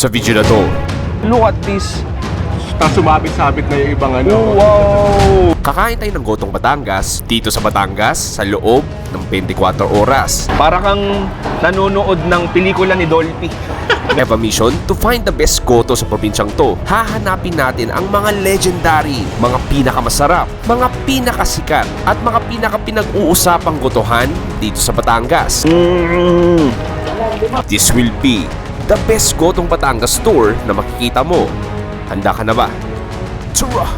sa video na to. Look at this. Tapos sumabit-sabit na yung ibang ano. Wow! Kakain tayo ng gotong Batangas dito sa Batangas sa loob ng 24 oras. Para kang nanonood ng pelikula ni Dolphy. We have a mission to find the best goto sa probinsyang to. Hahanapin natin ang mga legendary, mga pinakamasarap, mga pinakasikat, at mga pinaka-pinag-uusapang gotohan dito sa Batangas. This will be the best gotong Batangas tour na makikita mo. Handa ka na ba? Tara!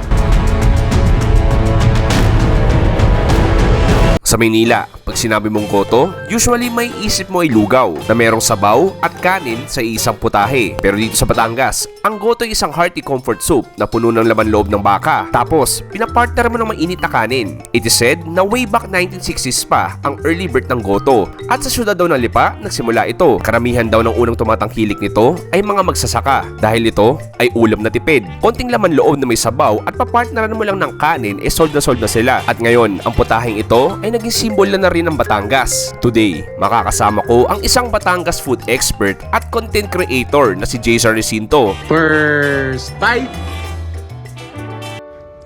Sa Maynila, pag sinabi mong goto, usually may isip mo ay lugaw na merong sabaw at kanin sa isang putahe. Pero dito sa Batangas, ang goto ay isang hearty comfort soup na puno ng laman loob ng baka. Tapos, pinapartner mo ng mainit na kanin. It is said na way back 1960s pa ang early birth ng goto. At sa syudad daw ng Lipa, nagsimula ito. Karamihan daw ng unang tumatangkilik nito ay mga magsasaka dahil ito ay ulam na tipid. Konting laman loob na may sabaw at papartneran mo lang ng kanin sold na sila. At ngayon, ang putaheng ito ay naging simbol na rin ng Batangas. Today, makakasama ko ang isang Batangas food expert at content creator na si Jason Recinto. First bite!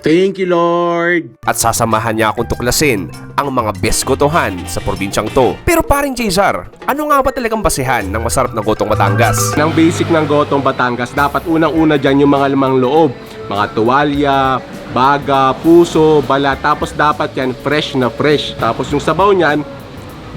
Thank you, Lord! At sasamahan niya akong tuklasin ang mga best gotohan sa probinsyang to. Pero paring Jason, ano nga ba talagang basehan ng masarap na gotong Batangas? Nang basic ng gotong Batangas, dapat unang-una dyan yung mga lamang loob. Mga tuwalya, baga, puso, balat. Tapos dapat yan fresh na fresh. Tapos yung sabaw niyan,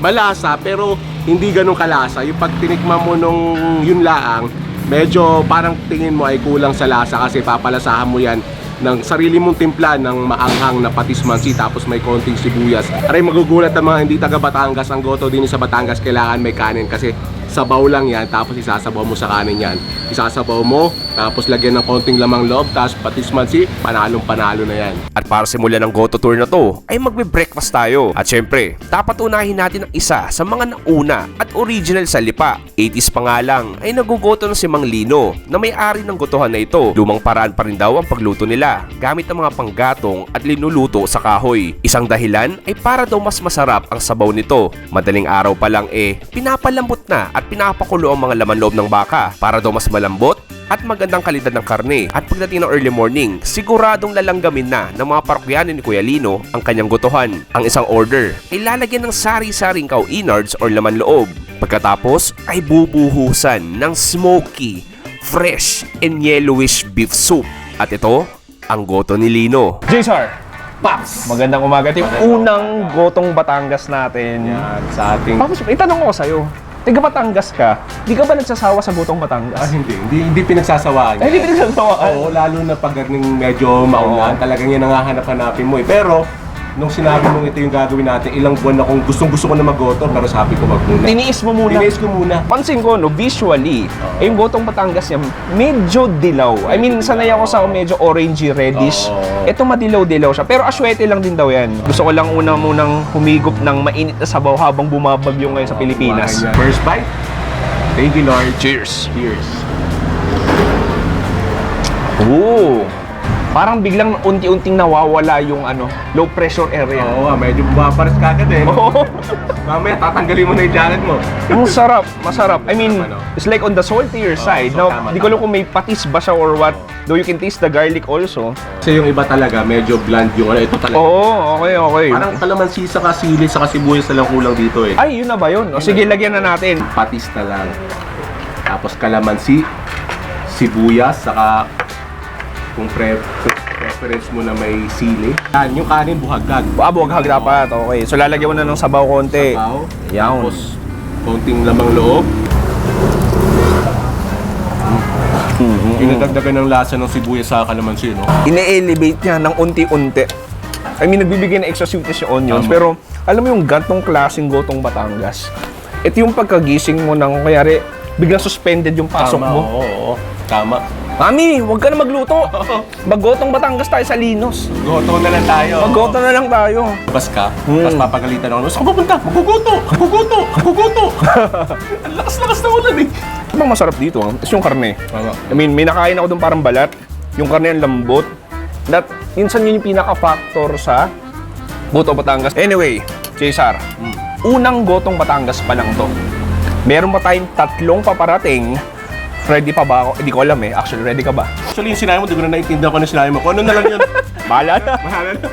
malasa pero hindi ganun kalasa. Yung pag tinikman mo nung yun laang, medyo parang tingin mo ay kulang sa lasa kasi papalasahan mo yan ng sarili mong timpla ng maanghang na patis mansi tapos may konting sibuyas. Aray, magugulat ang mga hindi taga Batangas, ang goto din sa Batangas kailangan may kanin kasi sabaw lang yan tapos isasabaw mo sa kanin yan. Isasabaw mo tapos lagyan ng konting lamang loob tapos patis mansi, panalong panalo na yan. At para simulan ng goto tour na to, ay magbe-breakfast tayo. At syempre, dapat unahin natin ang isa sa mga nauna at original sa Lipa. 80s pa nga lang ay nagugoto na si Mang Lino na may-ari ng gotohan na ito. Lumang paraan pa rin daw ang pagluto nila gamit ang mga panggatong at linuluto sa kahoy. Isang dahilan ay para daw mas masarap ang sabaw nito. Madaling araw pa lang pinapalambot na at pinapakulo ang mga laman loob ng baka para daw mas malambot at magandang kalidad ng karne. At pagdating ng early morning, siguradong lalanggamin na ng mga parokyano ni Kuya Lino ang kanyang gotohan. Ang isang order ay lalagyan ng sari-saring cow innards or laman loob. Pagkatapos ay bubuhusan ng smoky, fresh, and yellowish beef soup. At ito, ang goto ni Lino. Jason! Paps! Magandang umaga. Ito yung unang gotong Batangas natin. Yan, sa ating... Paps, itanong ko sa'yo. Tiga Batangas ka, di ka ba nagsasawa sa gotong Batangas? Hindi pinagsasawaan Ay, hindi pinagsasawaan. Oo, lalo na pag medyo maulan, talagang yan ang hahanap-hanapin mo Pero, nung sinabi mong ito yung gagawin natin, ilang buwan akong gustong-gusto ko na mag-goto, pero sabi ko wag muna. Tiniis mo muna. Tiniis ko muna. Pansin ko, no, visually, yung gotong Batangas niya, medyo dilaw. I mean, sanay ako sa medyo orangey, reddish. Ito madilaw-dilaw siya. Pero aswete lang din daw yan. Gusto ko lang munang humigop ng mainit na sabaw habang bumabagyo ngayon sa Pilipinas. First bite. Thank you, Lord. Cheers! Cheers. Ooh! Parang biglang unti-unting nawawala yung low pressure area. Oo, medyo bumapares ka agad Oo. Mamaya, tatanggalin mo na yung jacket mo. Ang sarap, masarap. I mean, it's like on the saltier side. so Now, di ko alam kung may patis ba siya or what. Though you can taste the garlic also. Kasi yung iba talaga, medyo bland yung ito talaga. Oo, okay. Parang kalamansi sa kasili, sa kasibuyas na lang kulang dito Ay, yun na ba yun? O sige, lagyan na natin. Patis na lang. Tapos kalamansi, sibuyas, saka kung preference mo na may sili. Yan, yung kanin buhaghag. Buhaghag dapat, okay. So lalagyan mo na ng sabaw konti. Sabaw. Yan. Tapos konting lamang loob. Pinadagdagan ng lasa ng sibuyas sa kalamansi, no? Ine-elevate niya ng unti-unti. I mean, nagbibigay ng extra sweetness yung onions. Pero, alam mo yung gantong klaseng gotong Batangas. Ito yung pagkagising mo ng, kayari, biglang suspended yung pasok mo. Oo, tama. Mami, huwag ka na magluto. Mag-gotong Batangas tayo sa Linos. Goto na lang tayo. Mag-goto na lang tayo. Labas ka, tapos papagalitan ako. Saan ka pupunta? Maguguto! Maguguto! Maguguto! Ang lakas-lakas na ulan Ang masarap dito is yung karne. I mean, may nakain ako doon parang balat. Yung karne ang lambot. That, minsan yun yung pinaka-factor sa gotong Batangas. Anyway, Cesar, unang gotong Batangas pa lang to. Meron pa tayong 3 paparating Ready pa ba ako? Hindi ko alam eh. Actually, ready ka ba? Actually, yung sinabi mo, di ko na naintindihan ko na sinabi mo. Kung ano na lang yun. Bahala na. Mahala na.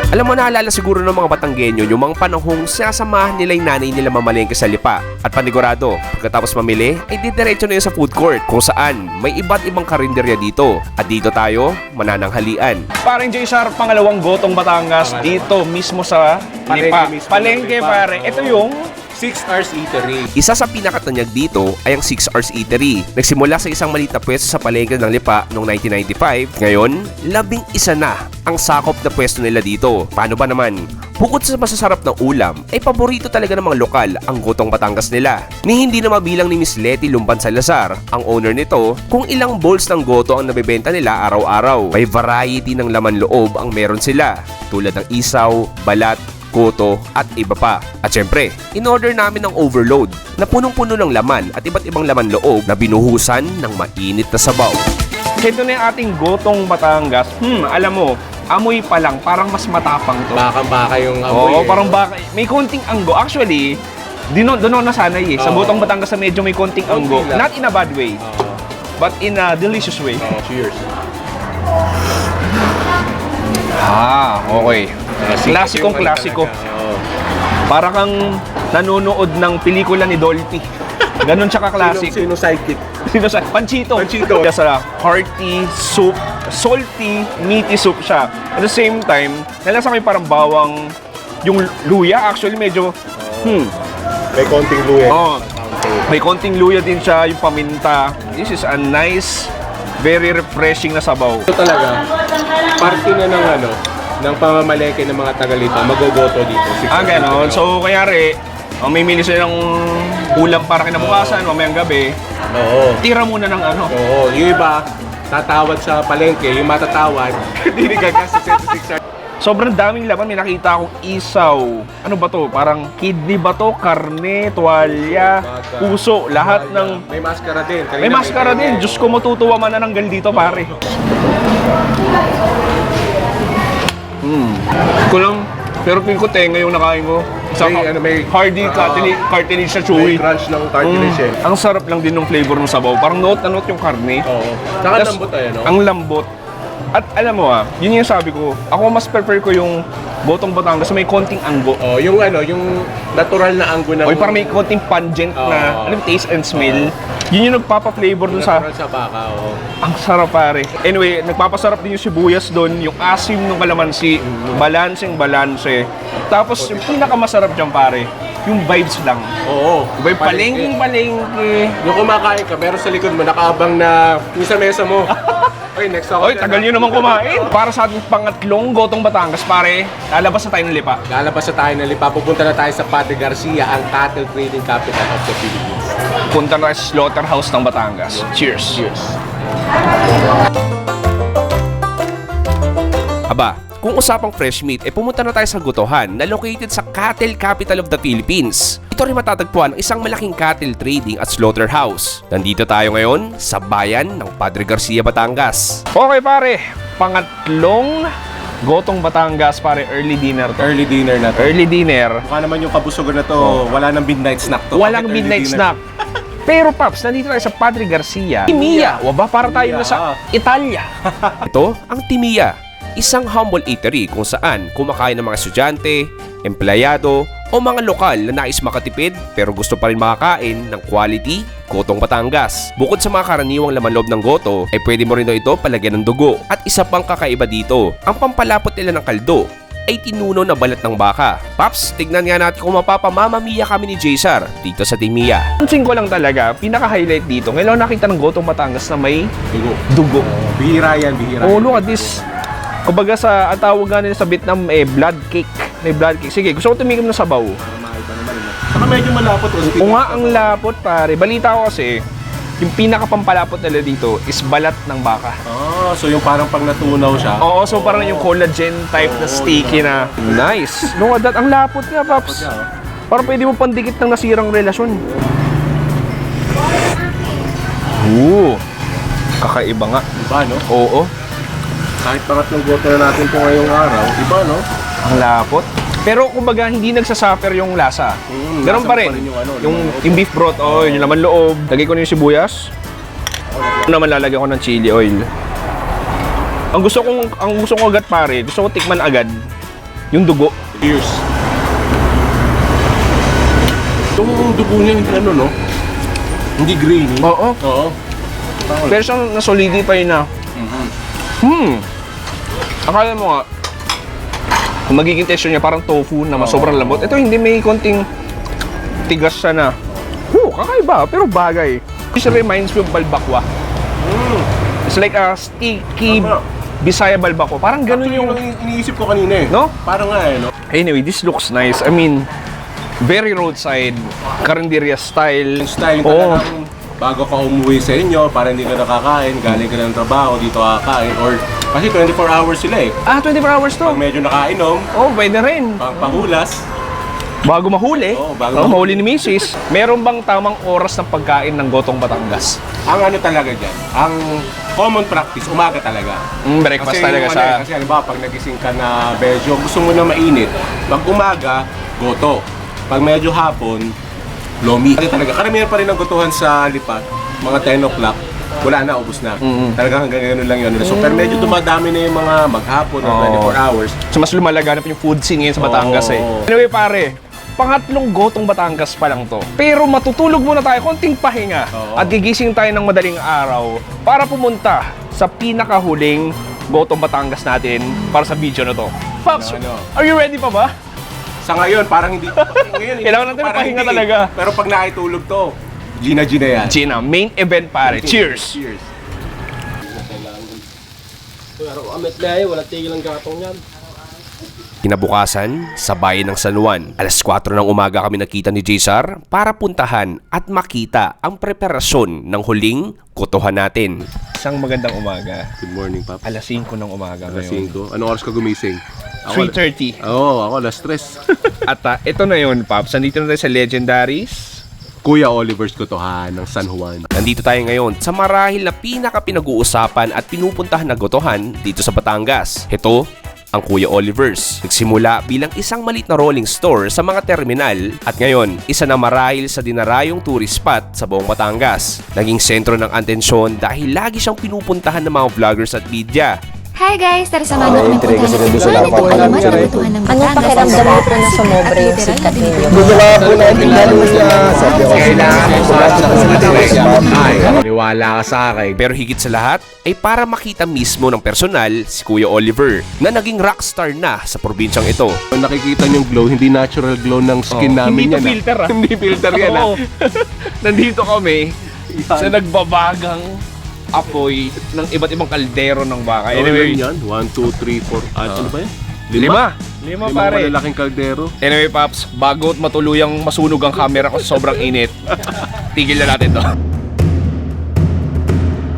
Alam mo, naalala siguro ng mga Batanggenyo yung mga panahong sinasamahan nila yung nanay nila mamalengke sa Lipa. At panigurado, pagkatapos mamili, ay didiretso na yun sa food court kung saan may iba't ibang karinderya dito. At dito tayo, manananghalian. Parang J-Sar, pangalawang gotong Batangas dito mismo sa Lipa. Palengke mismo Palengke ng Lipa. pare. Ito yung 6 hours eatery. Isa sa pinakatanyag dito ay ang 6 Hours Eatery. Nagsimula sa isang maliit na pwesto sa palengke ng Lipa noong 1995. Ngayon, 11 na ang sakop na pwesto nila dito. Paano ba naman? Bukod sa masasarap na ulam, ay paborito talaga ng mga lokal ang gotong Batangas nila. Ni hindi na mabilang ni Miss Letty Lumban Salazar, ang owner nito, kung ilang bowls ng goto ang nabebenta nila araw-araw. May variety ng laman loob ang meron sila, tulad ng isaw, balat, goto at iba pa. At syempre, in-order namin ng overload na punong-puno ng laman at iba't ibang laman loob na binuhusan ng mainit na sabaw. ito na yung ating gotong Batangas. Alam mo, amoy pa lang, parang mas matapang to. Bakang-baka yung Oo, amoy. parang baka. May konting anggo. Actually, doon ako nasanay eh. Sa Oo. gotong Batangas na medyo may konting anggo. lang. Not in a bad way, but in a delicious way. Cheers. Okay. Klasikong klasiko. Para kang nanonood ng pelikula ni Dolphy. Ganon siya ka-classic. Sino sidekick? Sino sa Panchito. Panchito. Kaya sa hearty soup, salty, meaty soup siya. At the same time, nalasa ko yung parang bawang, yung luya actually medyo, May konting luya. oh, may konting luya din siya, yung paminta. This is a nice, very refreshing na sabaw. Ito talaga, parte na ng pamamaleke ng mga taga-Lipa, magogoto dito. Ganon. So, kayari, may mili sila ng ulam para kinabukasan, mamayang gabi, Oo. tira muna ng ano. Oo. Yung iba, tatawad sa palengke, yung matatawad, hindi gagas sa 76 hours. Sobrang daming laman. May nakita akong isaw. Ano ba to? Parang kidney ba to? Karne, tuwalya, Baga, puso. Lahat ng... May maskara din. Kanina May maskara din. Diyos ko, matutuwa manananggal dito, pare. Kulang. Pero pin ko tenga yung nakain ko. Sa May hardy cartilage sa May chewy. crunch ng cartilage eh. Ang sarap lang din ng flavor ng sabaw. Parang note na note yung karne. Oo. Saka Tas, lambot tayo, no? Ang lambot. At alam mo yun yung sabi ko. Ako mas prefer ko yung gotong Batangas may konting anggo. Oh, yung natural na anggo ng... O parang may konting pungent na taste and smell. Yun yung nagpapa-flavor dun sa... natural sa baka, oo. Ang sarap pare. Anyway, nagpapasarap din yung sibuyas doon, yung asim ng kalamansi, balanse. Tapos yung pinakamasarap dyan pare, yung vibes lang. Oo. Diba yung palengke. Yung kumakain ka, pero sa likod mo, nakaabang na yung sa mesa mo. Oy, next ako. Oy, tagal nyo naman kumain. Para sa ating pangatlong gotong Batangas pare, lalabas na tayo ng Lipa. Lalabas na tayo ng Lipa. Pupunta na tayo sa Padre Garcia, ang cattle trading capital of the Philippines. Punta na tayo sa slaughterhouse ng Batangas. Cheers. Cheers. Aba, kung usapang fresh meat, pumunta na tayo sa Gotohan na located sa cattle capital of the Philippines. Ito rin matatagpuan ang isang malaking cattle trading at slaughterhouse. Nandito tayo ngayon sa bayan ng Padre Garcia, Batangas. Okay pare, pangatlong gotong Batangas pare, early dinner to. Early dinner na to. Early dinner. Mukha naman yung kabusugan na to, wala nang midnight snack to. Walang Bakit early midnight dinner? snack. Pero Paps, nandito tayo sa Padre Garcia. Timiya. Waba, para tayo na sa Italia. Ito ang Timiya, isang humble eatery kung saan kumakain ng mga estudyante, empleyado, o mga lokal na nais makatipid pero gusto pa rin makakain ng quality gotong Batangas. Bukod sa mga karaniwang laman loob ng goto, pwede mo rin daw ito palagyan ng dugo. At isa pang kakaiba dito, ang pampalapot nila ng kaldo ay tinuno na balat ng baka. Paps, tignan nga natin kung mapapamamamiya kami ni J-Sar dito sa Timiya. Pansin ko lang talaga, pinaka-highlight dito, ngayon nakita ng gotong Batangas na may dugo. Bihira yan, bihira. Oh, look at this. Kumbaga ang tawag nga nila sa Vietnam, blood cake. May blood cake. Sige, gusto ko tumikim ng sabaw. Saka medyo malapot. O nga, ang lapot pare. Balita ko kasi, yung pinakapampalapot nila dito is balat ng baka. Oh, so yung parang pag natunaw siya. Oo, so parang yung collagen type na sticky na. Nice. Look at that. Ang lapot nga, Paps. Parang pwede mo pandikit ng nasirang relasyon. Kakaiba nga. Diba, no? Oo. Kahit pangatlong goto na natin po ngayong araw, diba, no? Ang lapot. Pero kumbaga hindi nagsasuffer yung lasa. Ganun lasa pa pa rin. rin yung ano, Yung beef broth, yung laman loob. Lagay ko na yung sibuyas. Naman lalagyan ko ng chili oil. Ang gusto ko agad pare, gusto ko tikman agad yung dugo. Cheers. Yung dugo niya hindi ano, no? Hindi grainy. Oo. Oo. Pero siyang nasolidify na. Akala mo nga, kung magiging texture niya parang tofu na sobrang lambot. Ito hindi, may konting tigas siya na. Kakaiba, pero bagay. This reminds me of balbakwa. It's like a sticky Bisaya balbakwa. Parang ganun yung... iniisip ko kanina eh. No? Parang nga eh, no? Anyway, this looks nice. I mean, very roadside, karinderya style. Yung style Oo. talagang bago ka umuwi sa inyo, para hindi ka nakakain, galing ka ng trabaho, dito kakain, or kasi 24 hours sila eh. 24 hours to. Pag medyo nakainom, Oh, pwede rin. panghulas, Bago mahuli. Oo, bago mahuli ni Mrs. Meron bang tamang oras ng pagkain ng Gotong Batangas? ang ano talaga dyan, ang common practice, umaga talaga. Breakfast talaga sa... Kasi halimbawa, pag nagising ka na medyo gusto mo na mainit, pag umaga, goto. Pag medyo hapon, lomi. Kasi talaga, karamihan pa rin ang gotuhan sa Lipa, mga 10 o'clock, wala na, ubos na. Talagang hanggang ganun lang yun. So, pero medyo dumadami na yung mga maghapon or 24 hours. So, mas lumalaganap yung food scene ngayon sa Batangas eh. Anyway pare, pangatlong Gotong Batangas pa lang to. Pero matutulog muna tayo, konting pahinga. At gigising tayo ng madaling araw para pumunta sa pinakahuling Gotong Batangas natin para sa video na to. Pops, are you ready pa ba? Sa ngayon, parang hindi. Ngayon, Kailangan natin parang pahinga hindi. talaga. Pero pag nakitulog to, Gina yan. Gina, main event pare. Cheers! Cheers. Kinabukasan, sa bayan ng San Juan, alas 4 ng umaga kami nakita ni J.S.R. para puntahan at makita ang preparasyon ng huling gotohan natin. Isang magandang umaga. Good morning, Pap. Alas 5 ng umaga Alas ngayon. 5. Anong oras ka gumising? 3:30. Oo, ako alas 3. At ito na yun, Pops. Nandito na tayo sa Legendaries. Kuya Oliver's Gotohan ng San Juan. Nandito tayo ngayon sa marahil na pinaka-pinag-uusapan at pinupuntahan na gotohan dito sa Batangas. Ito ang Kuya Oliver's. Nagsimula bilang isang maliit na rolling store sa mga terminal at ngayon, isa na marahil sa dinarayong tourist spot sa buong Batangas. Naging sentro ng atensyon dahil lagi siyang pinupuntahan ng mga vloggers at media. Hi guys! Tara samahan niyo kami puntahan kasi natin gusto ang lang po alamat namin na siya butuhan ng Anong Batangas. pakiramdam mo po na sumobre yung Literal sikat na ninyo? binibigyan. Gusto Gusto po natin lalo sabi ko maniwala ka sa akin. Pero higit sa lahat ay para makita mismo ng personal si Kuya Oliver na naging rockstar na sa probinsyang ito. Nakikita niyong glow, hindi natural glow ng skin namin Hindi to yan. filter ah. Hindi filter yan Oo. Nandito kami sa nagbabagang apoy ng iba't ibang kaldero ng baka. Anyway, Anyway, yan. 1, 2, 3, 4. Ano ba yan? lima Limang pare. malalaking kaldero. Anyway, Paps, bago matuluyang masunog ang camera ko sa sobrang init, tigil na natin to.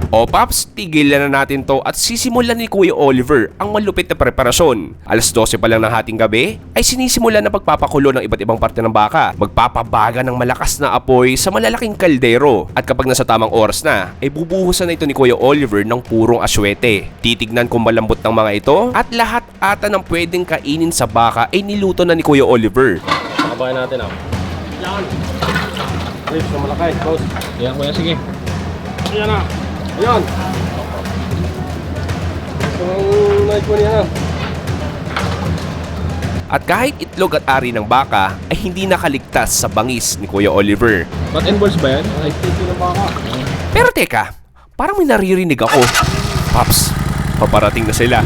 O Paps, tigilan na natin to at sisimulan ni Kuya Oliver ang malupit na preparasyon. Alas 12 pa lang ng hating gabi ay sinisimulan na pagpapakulo ng iba't ibang parte ng baka. Magpapabaga ng malakas na apoy sa malalaking kaldero at kapag nasa tamang oras na ay bubuhusan na ito ni Kuya Oliver ng purong aswete. Titignan kung malambot ng mga ito at lahat ata ng pwedeng kainin sa baka ay niluto na ni Kuya Oliver. Kabayan natin ako. Yan! Ribs na malaki, boss. Yan kuya, sige. Ayan na! Ayan! Ang night mo niya. At kahit itlog at ari ng baka ay hindi nakaligtas sa bangis ni Kuya Oliver. Not and balls ba yan? Ay, titi ng baka. Pero teka, parang may naririnig ako. Paps, paparating na sila.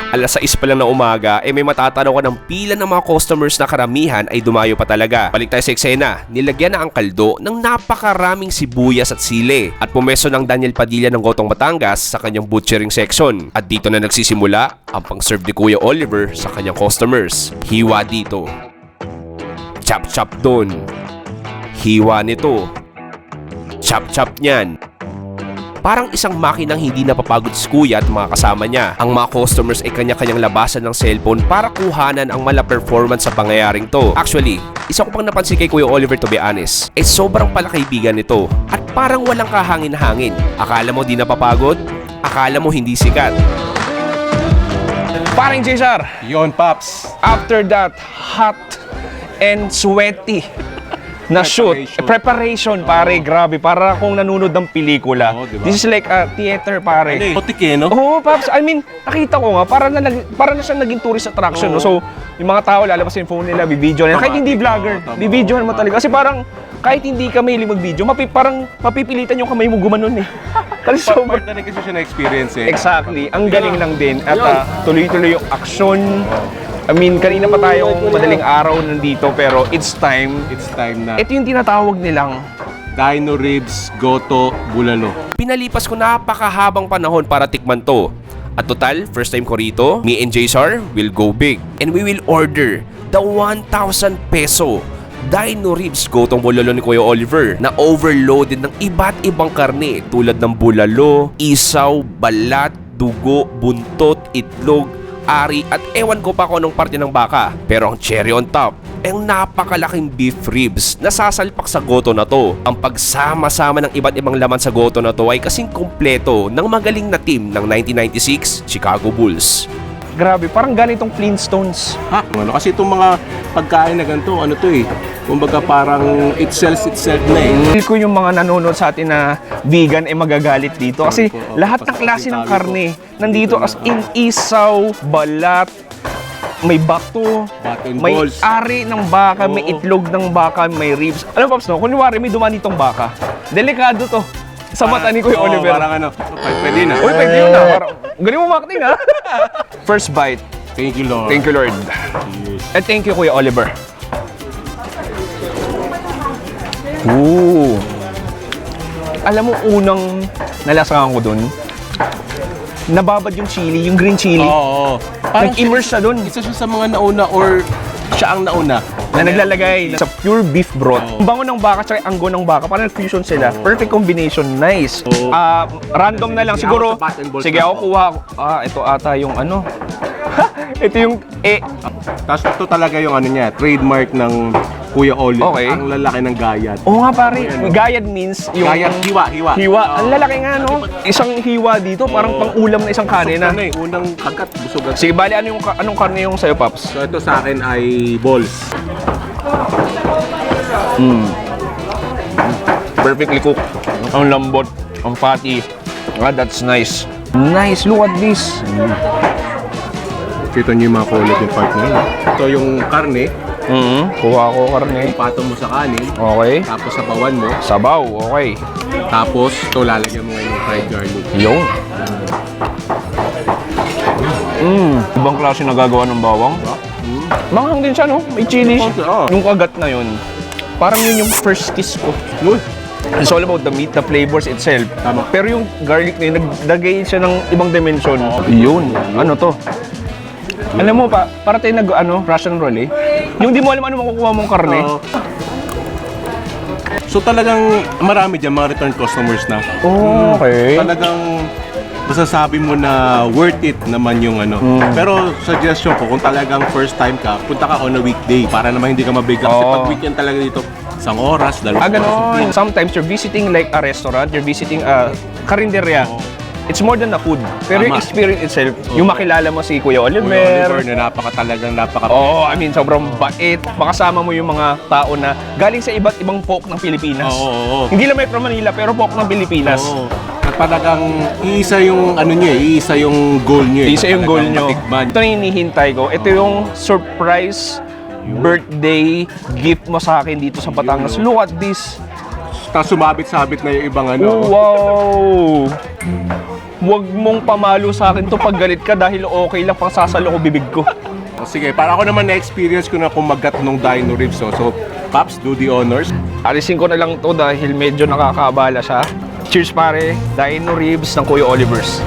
Alas 6 pa lang na umaga, may matatanaw ka ng pila ng mga customers na karamihan ay dumayo pa talaga. Balik tayo sa eksena, nilagyan na ang kaldo ng napakaraming sibuyas at sili at pumeso ng Daniel Padilla ng Gotong Batangas sa kanyang butchering section. At dito na nagsisimula ang pang-serve ni Kuya Oliver sa kanyang customers. Hiwa dito, chop-chop doon, hiwa nito, chop-chop niyan, Parang isang makinang hindi napapagod si Kuya at mga kasama niya. Ang mga customers ay kanya-kanyang labasan ng cellphone para kuhanan ang mala performance sa pangyayaring to. Actually, isa ko pang napansin kay Kuya Oliver, to be honest, ay sobrang palakaibigan nito at parang walang kahangin-hangin. Akala mo di napapagod? Akala mo hindi sikat? Paring Cesar, Yon, Paps. after that hot and sweaty na shoot, preparation pare, grabe, para akong nanonood ng pelikula. Oo, diba? This is like a theater pare. Putik eh, no? Oo, Paps. I mean, nakita ko nga, para na siyang naging tourist attraction. No? So, yung mga tao, lalabas yung phone nila, bibidyoan nila. Kahit hindi vlogger, tama. bibidyoan mo talaga. Kasi parang, kahit hindi ka mahilig mag-video, parang mapipilitan yung kamay mo gumanon eh. Kasi Part sobrang... na rin kasi siya na-experience eh. Exactly. Ang galing lang din. At tuloy-tuloy yung action. I mean, kanina pa tayong madaling araw nandito, pero it's time. It's time na. Ito yung tinatawag nilang Dino Ribs, Goto, Bulalo. Pinalipas ko napakahabang panahon para tikman to. At total, first time ko rito, me and Jaysar will go big. And we will order the 1,000 peso Dino Ribs Gotong Bulalo ni Kuya Oliver na overloaded ng iba't ibang karne tulad ng bulalo, isaw, balat, dugo, buntot, itlog, ari at ewan ko pa kung anong parte ng baka. Pero ang cherry on top ay ang napakalaking beef ribs na sasalpak sa goto na to. Ang pagsama-sama ng iba't ibang laman sa goto na to ay kasing kumpleto ng magaling na team ng 1996 Chicago Bulls. grabe, parang ganitong Flintstones. Ha? Ano, kasi itong mga pagkain na ganito, ano to eh, kumbaga parang it sells itself na eh. Feel ko yung mga nanonood sa atin na vegan ay magagalit dito kasi lahat ng klase ng karne nandito, as in isaw, balat, may bato, Button may balls. ari ng baka, may itlog ng baka, may ribs. Alam mo, Pops, no? Kunwari may dumaan itong baka. Delikado to. Sa mata ni Kuya Oo, Oliver. parang ano, pwede na. Uy, pwede yun na. Parang, galing mo marketing, ha? First bite. Thank you, Lord. Thank you, Lord. And thank you, Kuya Oliver. Ooh. Alam mo, unang nalasahan ko dun, nababad yung chili, yung green chili. Oo. Parang Nag-immerse siya dun. isa siya sa mga nauna or siya ang nauna. Na naglalagay sa pure beef broth. Ang bango ng baka at anggo ng baka, parang nag-fusion sila. Perfect combination, nice. Oo. Random na lang Sige, siguro. ako sa button balls Sige, na ako ako. kuha. Ito ata yung ano. Ito yung Tapos ito talaga yung ano niya, trademark ng Kuya Oli. Okay. Ang lalaki ng gayat. Oo nga pare, gayad means yung Gayat, hiwa. hiwa. Ang lalaki nga, no? Isang hiwa dito, parang pang-ulam na isang kanin na. Ano eh, unang kagat, busog agad. Sige, bali, anong karne yung sa'yo, Paps? So ito sa akin ay balls. Perfectly cooked. Ang lambot, ang fatty. That's nice. Nice, look at this. Kita niyo yung mga collagen part na yun. Ito yung karne, Kuha ko karne. patong mo sa kanin, Okay. tapos sabawan mo, Sabaw, okay. tapos ito lalagyan mo ngayon ng fried garlic. Yung. Ibang klase na gagawa ng bawang. Manghang din siya, no? May chili. Oo. Yung kagat na yun, parang yun yung first kiss ko. Uy! It's all about the meat, the flavors itself. Tama. Pero yung garlic na yun, nagdagay siya ng ibang dimension. Yun. Ano to? Alam mo pa, para tayo Russian roll eh. Yung di mo alam ano makukuha mong karne. Oo. So talagang marami dyan mga return customers na. Okay. Talagang masasabi mo na worth it naman yung ano. Pero suggestion ko, kung talagang first time ka, punta ka on a weekday para naman hindi ka mabigla. Kasi Oo. pag weekend talaga dito, isang oras, dalawang Ganon. Sometimes you're visiting like a restaurant, you're visiting a karinderya. It's more than the food. Pero yung Tama. experience itself, yung makilala mo si Kuya Oliver. Kuya Oliver na napaka Oo, I mean, sobrang bait. Makasama mo yung mga tao na galing sa iba't ibang folk ng Pilipinas. Oo. Hindi lang Metro Manila, pero folk ng Pilipinas. Oo. At talagang iisa yung ano niyo, iisa yung goal niyo. Isa yung goal nyo. Matikman. Ito na yung hinihintay ko. Ito yung surprise birthday gift mo sa akin dito sa Batangas. Look at this. Tapos sumabit-sabit na yung ibang ano. Wow! Huwag mong pamalo sa akin to pag galit ka dahil okay lang pang sasalo ko bibig ko. O, sige, para ako naman na-experience ko na kumagat nung Dino Ribs. So, Paps, do the honors. Alisin ko na lang to dahil medyo nakakaabala siya. Cheers pare, Dino Ribs ng Kuya Oliver's.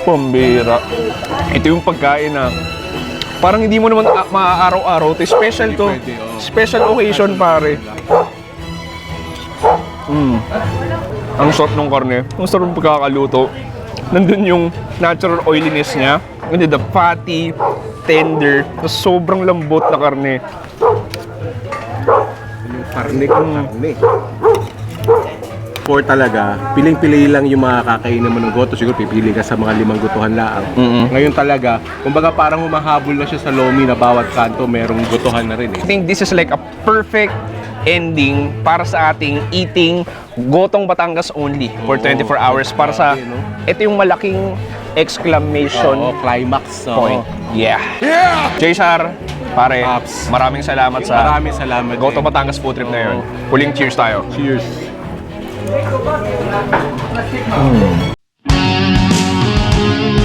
Pambira. Ito yung pagkain na parang hindi mo naman maaaraw-araw. Ito special to. Special occasion, pare. Ang sarap ng karne. Ang sarap ng pagkakaluto. Nandun yung natural oiliness niya. Hindi, the fatty, tender, na sobrang lambot na karne. Karne kung karne. For talaga, piling-pili lang yung mga kakainin mo ng goto. Siguro pipili ka sa mga 5 gotohan laang. Ngayon talaga, kumbaga parang humahabol na siya sa lomi na bawat kanto merong gotohan na rin eh. I think this is like a perfect ending para sa ating eating Gotong Batangas only for 24 hours. Para sa, ito yung malaking exclamation Climax. point. Yeah. Jaysar, pare, Paps. maraming salamat sa Maraming salamat. Gotong Batangas food trip na yun. Huling cheers tayo. Cheers.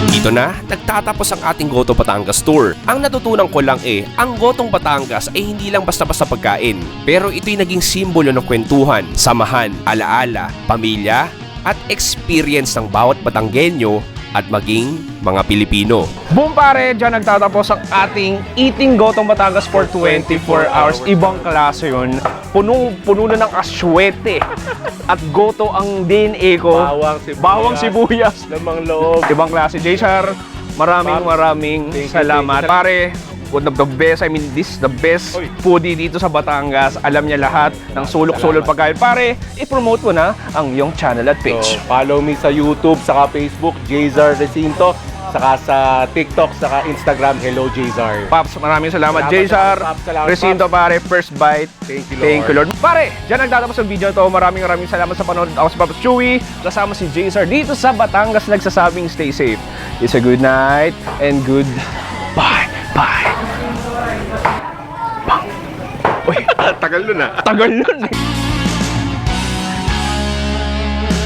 Dito na, nagtatapos ang ating Gotong Batangas tour. Ang natutunan ko lang ang Gotong Batangas ay hindi lang basta-basta pagkain. Pero ito'y naging simbolo ng kwentuhan, samahan, alaala, pamilya, at experience ng bawat Batanggenyo at maging mga Pilipino. Boom pare, dyan nagtatapos ang ating Eating Gotong Batangas for 24 hours. Ibang klase yun. Puno na ng aswete. At goto ang DNA ko. Bawang sibuyas. Lamang loob. Ibang klase. Jaysar, maraming Thank you, salamat. Pare, one of the best, I mean this the best foodie dito sa Batangas. Alam niya lahat ng sulok-sulok pagkain. Pare, i-promote mo na ang iyong channel at page. So, follow me sa YouTube, saka Facebook, Jzar Recinto, saka sa TikTok, saka Instagram, Hello Jzar. Paps, maraming salamat. Salamat, Jaysar, Paps. Salamat, Recinto pare, first bite. Thank you, Thank you, Lord. Lord. Pare, dyan nagtatapos ang video na to. Maraming salamat sa panonood. Ako si Paps Chewy, kasama si Jaysar dito sa Batangas, nagsasabing stay safe. It's a good night and good bye. Bye. Tagal nun ah. Tagal nun eh.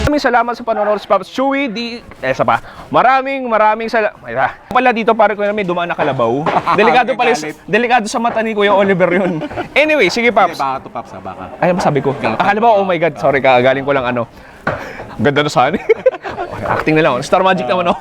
Maraming salamat sa panonood sa Paps Chewy. Isa pa. Maraming salamat. Pala dito pare ko na may dumaan na kalabaw. Delikado pala. Delikado sa mata ni Kuya Oliver yun. Anyway, sige Paps. Baka to, Paps, baka. Ay, masabi ko. Akala ba, oh my God, sorry ka, galing ko lang ano. Ganda na sana. Acting na lang. Star Magic naman ako.